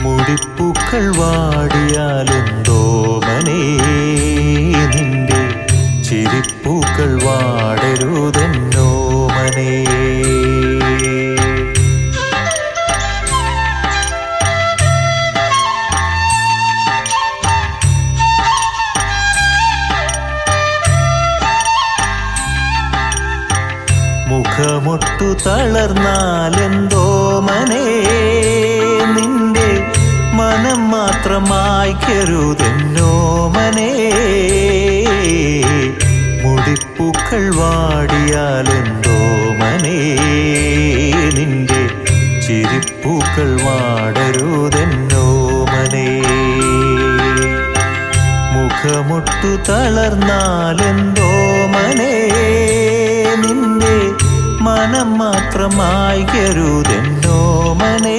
മുടിപ്പൂക്കൾ വാടിയാലെന്തോമനേ നിന്റെ ചിരിപ്പൂക്കൾ വാടരുതെന്നോമനേ. മുഖമൊട്ടു തളർന്നാലെന്തോമനേ നിന്റെ മനം മാത്രമായിക്കരുതെന്നോമനേ. മുടിപ്പൂക്കൾ വാടിയാലെന്തോമനേ നിന്റെ ചിരിപ്പൂക്കൾ വാടരുതെന്നോമനേ. മുഖമൊട്ടു തളർന്നാലെന്തോമനേ നിന്റെ മനം മാത്രമായിക്കരുതെന്നോമനേ.